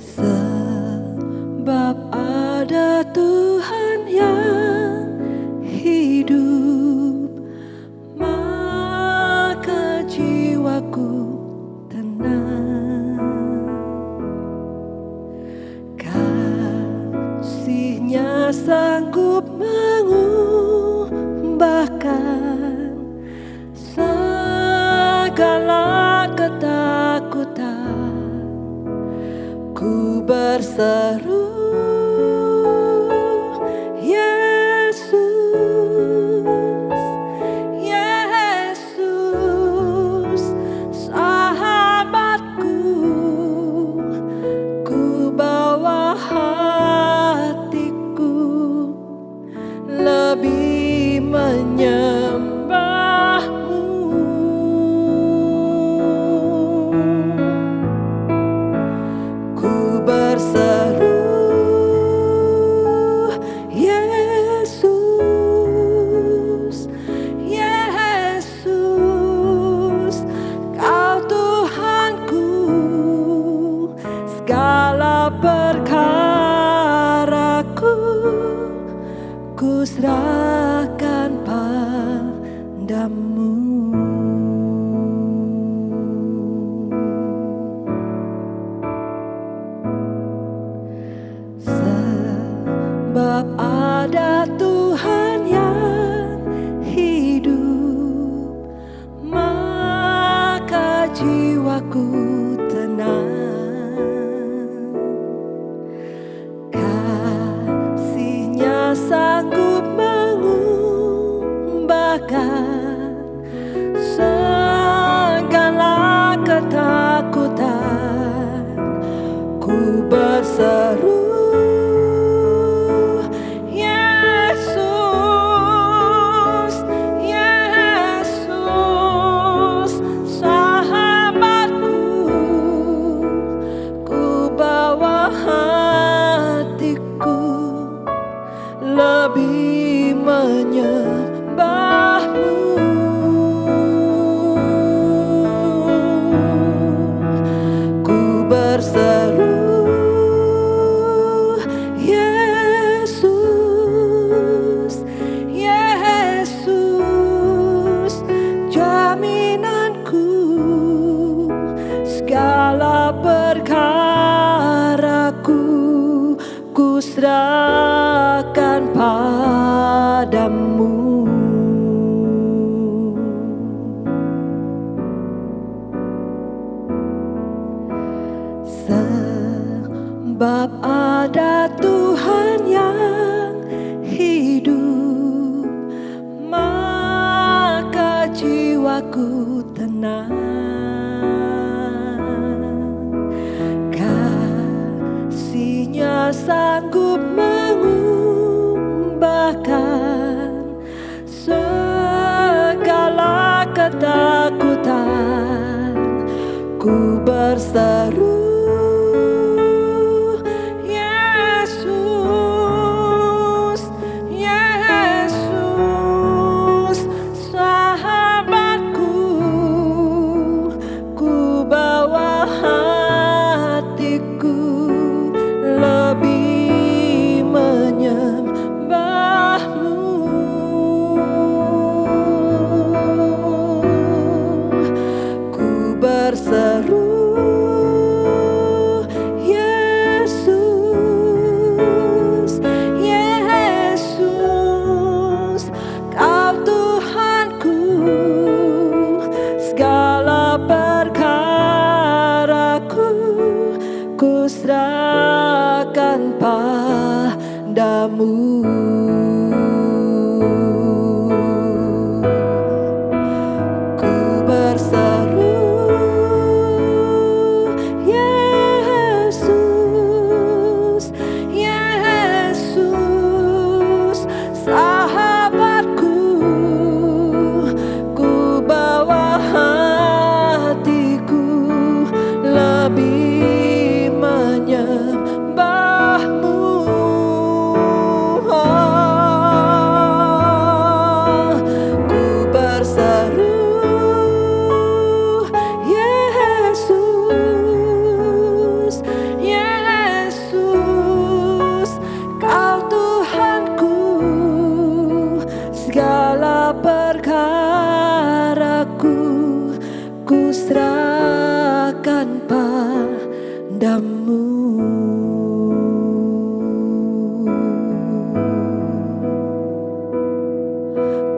Sebab ada Tuhan yang hidup, maka jiwaku tenang. Kasih-Nya sanggup mengubahkan segala ketakutan. Ku berseru, Yesus, Yesus, sahabatku. Ku bawa hatiku lebih menyembahmu. Ku berseru, Yesus, Yesus, Kau Tuhanku. Segala perkaraku ku serahkan padamu. Sebab ada Tuhan yang hidup, maka jiwaku tenang. Kasih-Nya sanggup mengubahkan segala ketakutan. Ku berseru, Yesus, Yesus, sahabatku. Ku bawa hatiku lebih menyembahmu. Ku berseru, Yesus, Yesus, jaminanku. Segala perkaraku ku serahkan padamu. Sebab ada Tuhan yang hidup, maka jiwaku tenang. Kasih-Nya sanggup mengubahkan segala ketakutan. Ku berseru, Yesus, Yesus, sahabatku. Ku bawa hatiku lebih menyembahmu. Ku berseru, Yesus, Yesus, Kau Tuhanku. Segala perkaraku ku serahkan padamu. Ku berseru, Yesus, kursakan padamu.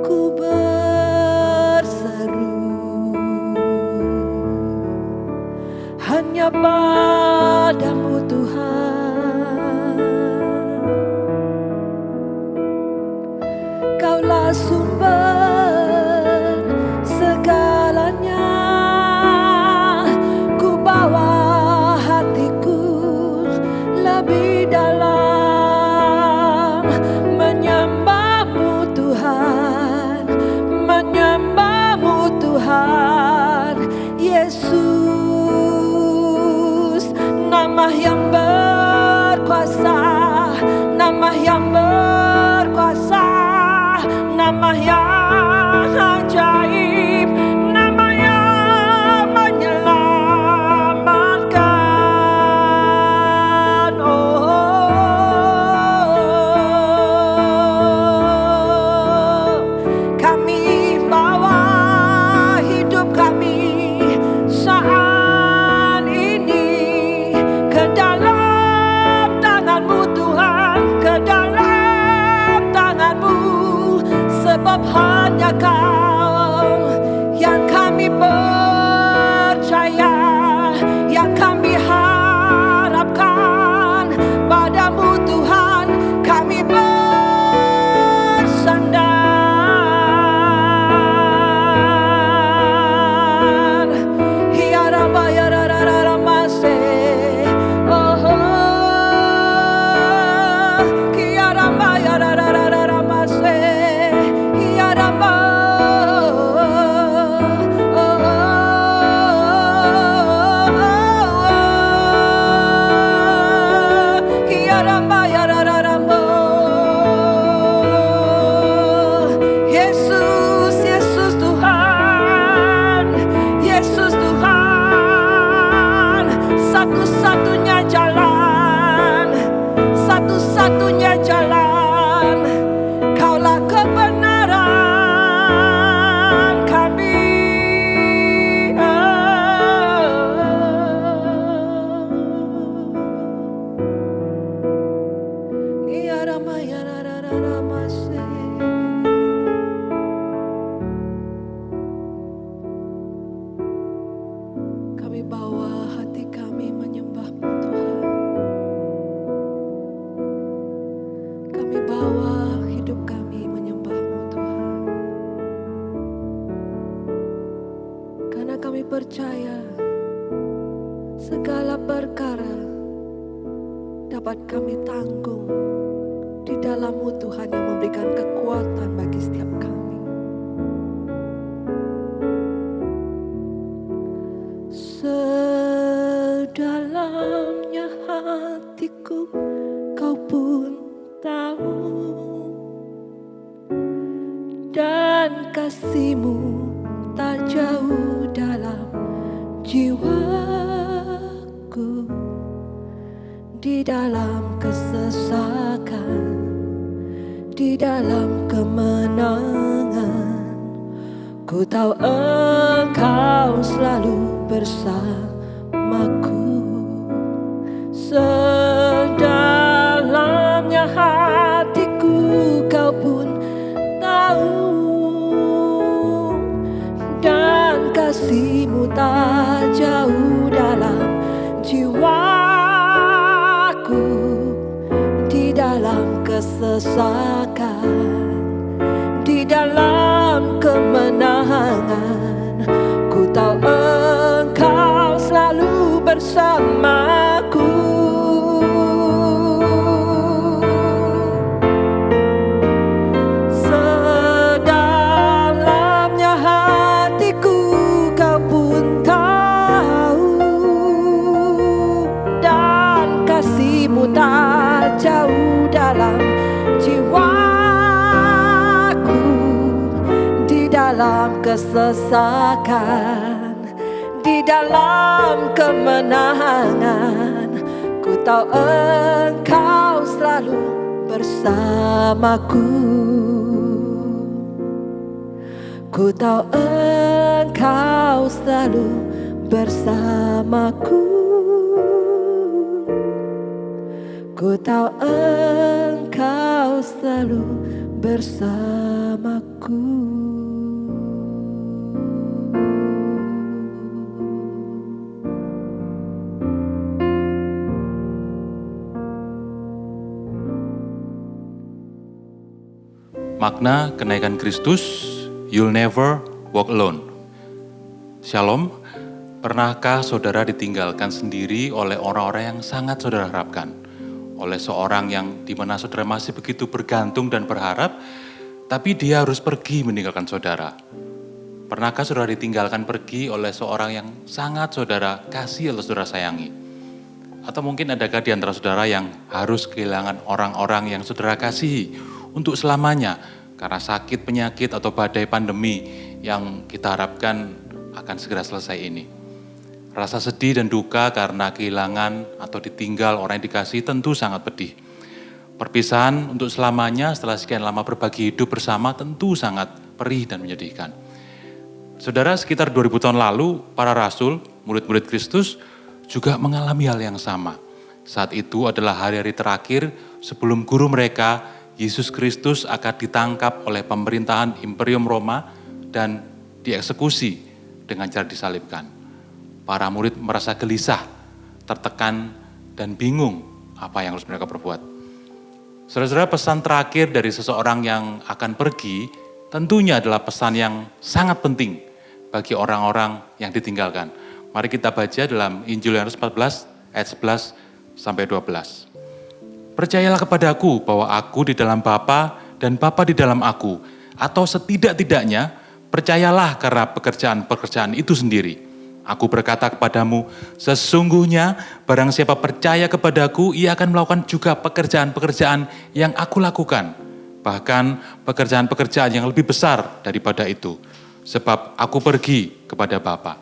Ku berseru hanya padamu Tuhan. Kaulah sumber segalanya. Ku bawa hatiku lebih dalam menyembahmu Tuhan, menyembahmu Tuhan. Yesus, nama yang berkuasa, nama yang berkuasa, nama yang ajaib, nama yang menyelamatkan. Oh, kami bawa hidup kami saat ini ke dalam tangan-Mu Tuhan, ke dalam tangan-Mu. Sebab hanya Kau yang kami percaya, yang kami harapkan. Padamu Tuhan kami bersandar. Hiarabayararamase, oh, hiarabayararamase. Yesus, Yesus Tuhan, Yesus Tuhan, satu-satunya jalan, satu-satunya jalan. Kaulah kebenaran kami. Kami bawa hati kami menyembah-Mu Tuhan. Kami bawa hidup kami menyembah-Mu Tuhan. Karena kami percaya segala perkara dapat kami tanggung di dalam-Mu Tuhan yang memberikan kekuatan bagi setiap kami. Sedalamnya hatiku Kau pun tahu, dan kasih-Mu tak jauh dalam jiwaku. Di dalam kesesakan, di dalam kemenangan, ku tahu Engkau selalu bersamaku. Sedalamnya hatiku Kau pun tahu, dan kasih-Mu tak jauh dalam jiwaku. Di dalam kesesakan, di dalam kemenangan, ku tahu Engkau selalu bersamaku. Sedalamnya hatiku Kau pun tahu, dan kasih-Mu tak jauh dalam jiwaku. Di dalam kesesakan, di dalam kemenangan, ku tahu Engkau selalu bersamaku. Ku tahu Engkau selalu bersamaku. bersamaku. Ku tahu Engkau selalu bersamaku. Makna kenaikan Kristus, you'll never walk alone. Shalom, pernahkah saudara ditinggalkan sendiri oleh orang-orang yang sangat saudara harapkan? Oleh seorang yang dimana saudara masih begitu bergantung dan berharap, tapi dia harus pergi meninggalkan saudara. Pernahkah saudara ditinggalkan pergi oleh seorang yang sangat saudara kasih atau saudara sayangi? Atau mungkin adakah di antara saudara yang harus kehilangan orang-orang yang saudara kasihi untuk selamanya karena sakit, penyakit, atau badai pandemi yang kita harapkan akan segera selesai ini. Rasa sedih dan duka karena kehilangan atau ditinggal orang yang dikasihi tentu sangat pedih. Perpisahan untuk selamanya setelah sekian lama berbagi hidup bersama tentu sangat perih dan menyedihkan. Saudara, sekitar 2000 tahun lalu, para rasul, murid-murid Kristus juga mengalami hal yang sama. Saat itu adalah hari-hari terakhir sebelum guru mereka, Yesus Kristus, akan ditangkap oleh pemerintahan Imperium Roma dan dieksekusi dengan cara disalibkan. Para murid merasa gelisah, tertekan, dan bingung apa yang harus mereka perbuat. Saudara-saudara, pesan terakhir dari seseorang yang akan pergi tentunya adalah pesan yang sangat penting bagi orang-orang yang ditinggalkan. Mari kita baca dalam Injil Yohanes 14 ayat 11 sampai 12. Percayalah kepadaku bahwa aku di dalam Bapa dan Bapa di dalam aku. Atau setidak-tidaknya percayalah karena pekerjaan-pekerjaan itu sendiri. Aku berkata kepadamu, sesungguhnya barang siapa percaya kepadaku, ia akan melakukan juga pekerjaan-pekerjaan yang aku lakukan. Bahkan pekerjaan-pekerjaan yang lebih besar daripada itu. Sebab aku pergi kepada Bapa.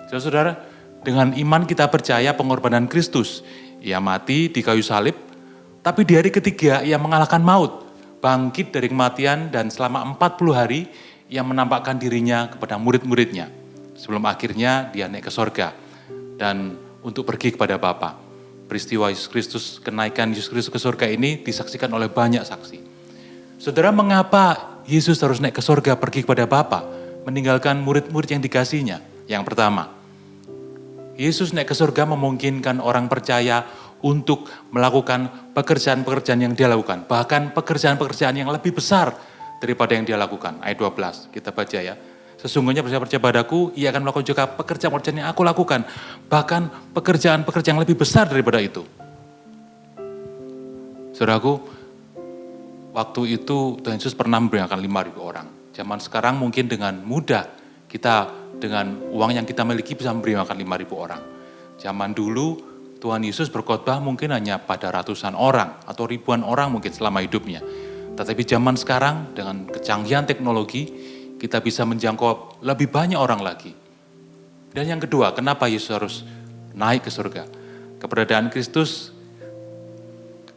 Saudara, dengan iman kita percaya pengorbanan Kristus. Ia mati di kayu salib, tapi di hari ketiga ia mengalahkan maut, bangkit dari kematian, dan selama 40 hari ia menampakkan dirinya kepada murid-muridnya. Sebelum akhirnya dia naik ke sorga dan untuk pergi kepada Bapa. Peristiwa Yesus Kristus, kenaikan Yesus Kristus ke sorga ini disaksikan oleh banyak saksi. Saudara, mengapa Yesus harus naik ke sorga pergi kepada Bapa, meninggalkan murid-murid yang dikasihinya? Yang pertama, Yesus naik ke sorga memungkinkan orang percaya untuk melakukan pekerjaan-pekerjaan yang dia lakukan. Bahkan pekerjaan-pekerjaan yang lebih besar daripada yang dia lakukan. Ayat 12, kita baca ya. Sesungguhnya percaya padaku, ia akan melakukan juga pekerjaan-pekerjaan yang aku lakukan. Bahkan pekerjaan-pekerjaan yang lebih besar daripada itu. Saudaraku, waktu itu Tuhan Yesus pernah memberikan 5.000 orang. Zaman sekarang mungkin dengan mudah kita dengan uang yang kita miliki bisa memberikan 5.000 orang. Zaman dulu Tuhan Yesus berkhotbah mungkin hanya pada ratusan orang atau ribuan orang mungkin selama hidupnya. Tetapi zaman sekarang dengan kecanggihan teknologi, kita bisa menjangkau lebih banyak orang lagi. Dan yang kedua, kenapa Yesus harus naik ke surga? Keberadaan Kristus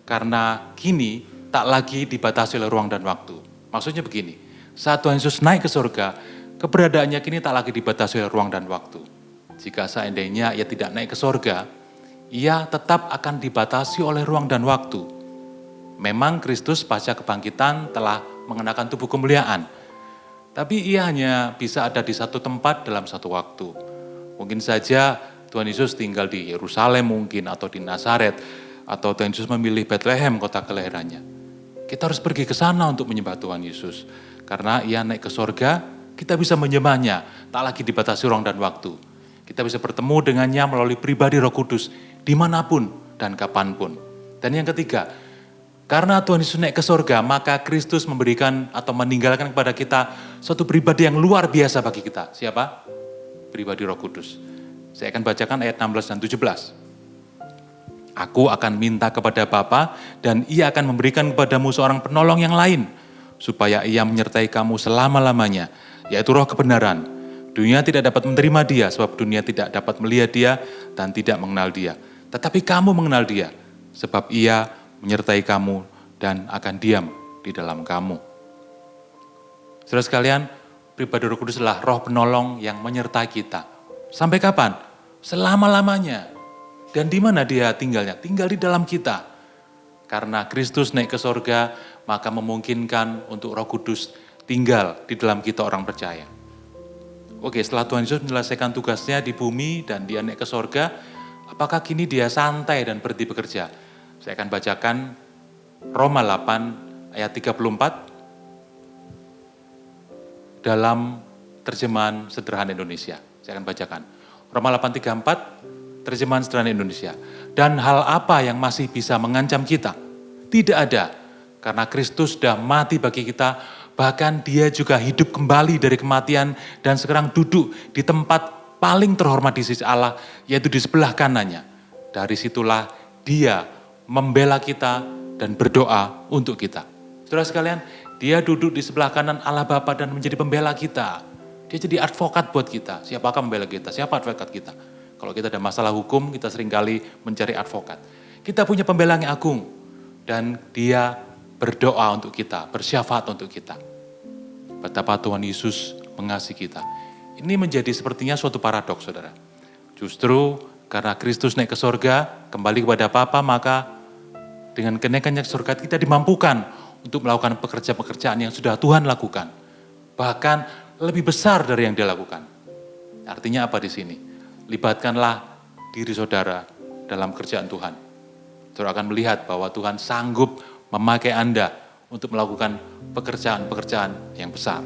karena kini tak lagi dibatasi oleh ruang dan waktu. Maksudnya begini, saat Tuhan Yesus naik ke surga, keberadaannya kini tak lagi dibatasi oleh ruang dan waktu. Jika seandainya ia tidak naik ke surga, ia tetap akan dibatasi oleh ruang dan waktu. Memang Kristus pasca kebangkitan telah mengenakan tubuh kemuliaan. Tapi ia hanya bisa ada di satu tempat dalam satu waktu. Mungkin saja Tuhan Yesus tinggal di Yerusalem mungkin atau di Nazaret. Atau Tuhan Yesus memilih Bethlehem kota kelahirannya. Kita harus pergi ke sana untuk menyembah Tuhan Yesus. Karena ia naik ke sorga, kita bisa menyembahnya. Tak lagi dibatasi ruang dan waktu. Kita bisa bertemu dengannya melalui pribadi Roh Kudus. Dimanapun dan kapanpun. Dan yang ketiga, karena Tuhan Yesus naik ke sorga, maka Kristus memberikan atau meninggalkan kepada kita suatu pribadi yang luar biasa bagi kita. Siapa? Pribadi Roh Kudus. Saya akan bacakan ayat 16 dan 17. Aku akan minta kepada Bapa dan ia akan memberikan kepadamu seorang penolong yang lain, supaya ia menyertai kamu selama-lamanya, yaitu Roh kebenaran. Dunia tidak dapat menerima dia, sebab dunia tidak dapat melihat dia dan tidak mengenal dia. Tetapi kamu mengenal dia, sebab ia menyertai kamu dan akan diam di dalam kamu. Saudara sekalian, pribadi Roh Kudus adalah roh penolong yang menyertai kita. Sampai kapan? selama-lamanya. Dan di mana dia tinggalnya? Tinggal di dalam kita. Karena Kristus naik ke sorga, maka memungkinkan untuk Roh Kudus tinggal di dalam kita orang percaya. Oke, setelah Tuhan Yesus menyelesaikan tugasnya di bumi dan dia naik ke sorga, apakah kini dia santai dan berhenti bekerja? Saya akan bacakan Roma 8 ayat 34 dalam terjemahan sederhana Indonesia. Saya akan bacakan. Roma 8:34 terjemahan sederhana Indonesia. Dan hal apa yang masih bisa mengancam kita? Tidak ada, karena Kristus sudah mati bagi kita, bahkan dia juga hidup kembali dari kematian dan sekarang duduk di tempat paling terhormat di sisi Allah, yaitu di sebelah kanannya. Dari situlah dia membela kita dan berdoa untuk kita. Saudara sekalian, dia duduk di sebelah kanan Allah Bapa dan menjadi pembela kita. Dia jadi advokat buat kita. Siapakah membela kita? Siapa advokat kita? Kalau kita ada masalah hukum, kita seringkali mencari advokat. Kita punya pembela yang agung. Dan dia berdoa untuk kita, bersyafaat untuk kita. Betapa Tuhan Yesus mengasihi kita. Ini menjadi sepertinya suatu paradoks, saudara. Justru karena Kristus naik ke sorga, kembali kepada Bapa, maka dengan kenaikannya ke sorga kita dimampukan untuk melakukan pekerjaan-pekerjaan yang sudah Tuhan lakukan. Bahkan lebih besar dari yang dia lakukan. Artinya apa di sini? Libatkanlah diri saudara dalam kerjaan Tuhan. Saudara akan melihat bahwa Tuhan sanggup memakai Anda untuk melakukan pekerjaan-pekerjaan yang besar.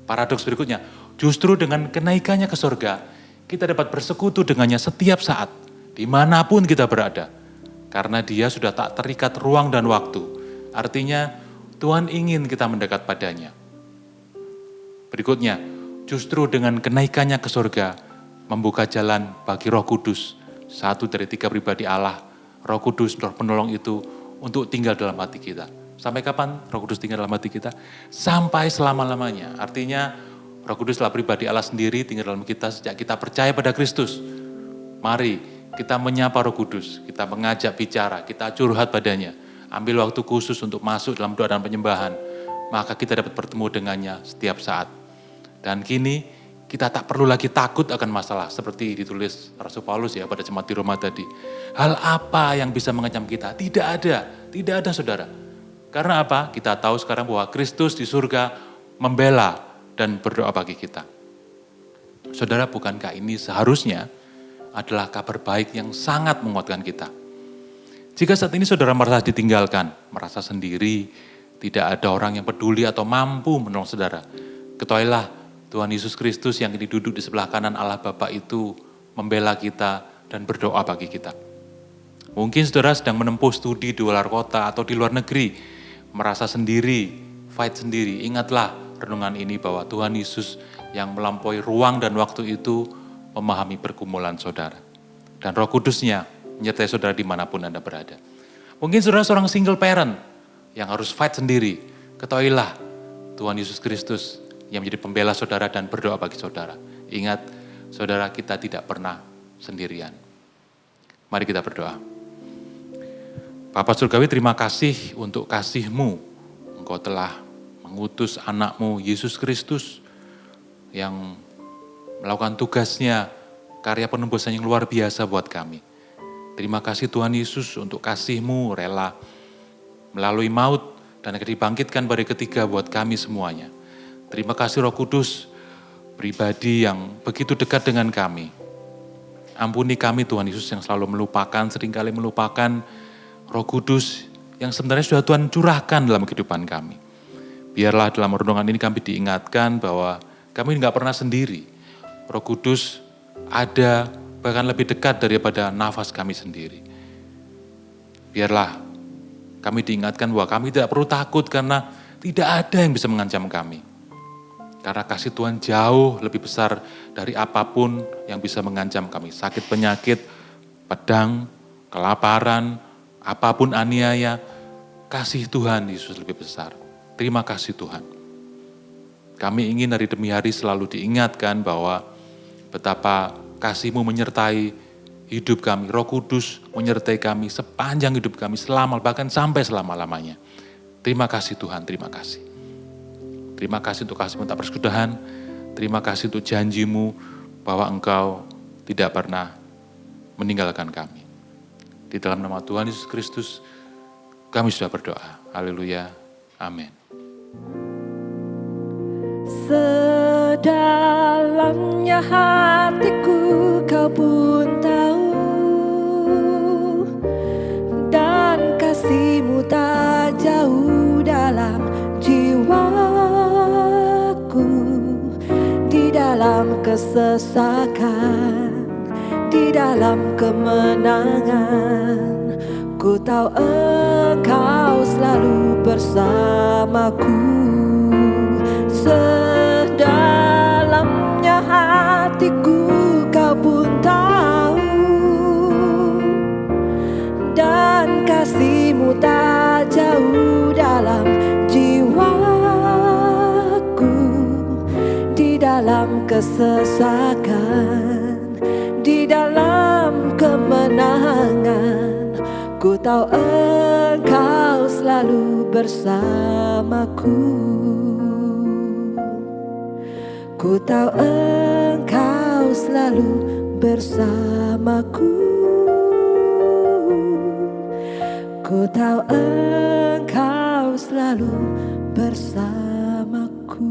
Paradoks berikutnya, justru dengan kenaikannya ke sorga, kita dapat bersekutu dengannya setiap saat, dimanapun kita berada. Karena dia sudah tak terikat ruang dan waktu. Artinya Tuhan ingin kita mendekat padanya. Berikutnya, justru dengan kenaikannya ke sorga, membuka jalan bagi Roh Kudus, satu dari 3 pribadi Allah, Roh Kudus, Roh Penolong itu, untuk tinggal dalam hati kita. Sampai kapan Roh Kudus tinggal dalam hati kita? Sampai selama-lamanya. Artinya Roh Kudus adalah pribadi Allah sendiri tinggal dalam kita sejak kita percaya pada Kristus. Mari kita menyapa Roh Kudus, kita mengajak bicara, kita curhat padanya. Ambil waktu khusus untuk masuk dalam doa dan penyembahan. Maka kita dapat bertemu dengannya setiap saat. Dan kini kita tak perlu lagi takut akan masalah seperti ditulis Rasul Paulus ya pada jemaat di Roma tadi. Hal apa yang bisa mengancam kita? Tidak ada saudara. Karena apa? Kita tahu sekarang bahwa Kristus di surga membela dan berdoa bagi kita. Saudara, bukankah ini seharusnya adalah kabar baik yang sangat menguatkan kita? Jika saat ini saudara merasa ditinggalkan, merasa sendiri, tidak ada orang yang peduli atau mampu menolong saudara, ketahuilah Tuhan Yesus Kristus yang kini duduk di sebelah kanan Allah Bapa itu membela kita dan berdoa bagi kita. Mungkin saudara sedang menempuh studi di luar kota atau di luar negeri, merasa sendiri, fight sendiri. Ingatlah renungan ini bahwa Tuhan Yesus yang melampaui ruang dan waktu itu memahami pergumulan saudara. Dan Roh Kudusnya menyertai saudara dimanapun Anda berada. Mungkin saudara seorang single parent yang harus fight sendiri. Ketahuilah Tuhan Yesus Kristus yang menjadi pembela saudara dan berdoa bagi saudara. Ingat, saudara, kita tidak pernah sendirian. Mari kita berdoa. Bapa Surgawi, terima kasih untuk kasih-Mu. Engkau telah mengutus anak-Mu, Yesus Kristus, yang melakukan tugasnya, karya penebusan yang luar biasa buat kami. Terima kasih Tuhan Yesus untuk kasih-Mu rela melalui maut dan akan dibangkitkan pada ketiga buat kami semuanya. Terima kasih Roh Kudus, pribadi yang begitu dekat dengan kami. Ampuni kami Tuhan Yesus yang selalu melupakan, seringkali melupakan Roh Kudus yang sebenarnya sudah Tuhan curahkan dalam kehidupan kami. Biarlah dalam renungan ini kami diingatkan bahwa kami tidak pernah sendiri. Roh Kudus ada bahkan lebih dekat daripada nafas kami sendiri. Biarlah kami diingatkan bahwa kami tidak perlu takut karena tidak ada yang bisa mengancam kami. Karena kasih Tuhan jauh lebih besar dari apapun yang bisa mengancam kami. Sakit, penyakit, pedang, kelaparan, apapun aniaya, kasih Tuhan Yesus lebih besar. Terima kasih Tuhan. Kami ingin hari demi hari selalu diingatkan bahwa betapa kasih-Mu menyertai hidup kami. Roh Kudus menyertai kami sepanjang hidup kami, selama bahkan sampai selama-lamanya. Terima kasih Tuhan, terima kasih. Terima kasih untuk kasih-Mu tak berkesudahan. Terima kasih untuk janji-Mu bahwa Engkau tidak pernah meninggalkan kami. Di dalam nama Tuhan Yesus Kristus, kami sudah berdoa. Haleluya. Amin. Sedalamnya hatiku kau pun tahu, dan kasih-Mu tak jauh dalam jiwaku. Di dalam kesesakan, di dalam kemenangan, ku tahu Engkau selalu bersamaku. Sedalamnya hatiku kau pun tahu, dan kasih-Mu tak jauh dalam jiwaku. Di dalam kesesakan, di dalam kemenangan, ku tahu Engkau selalu bersamaku. Ku tahu Engkau selalu bersamaku. Ku tahu Engkau selalu bersamaku.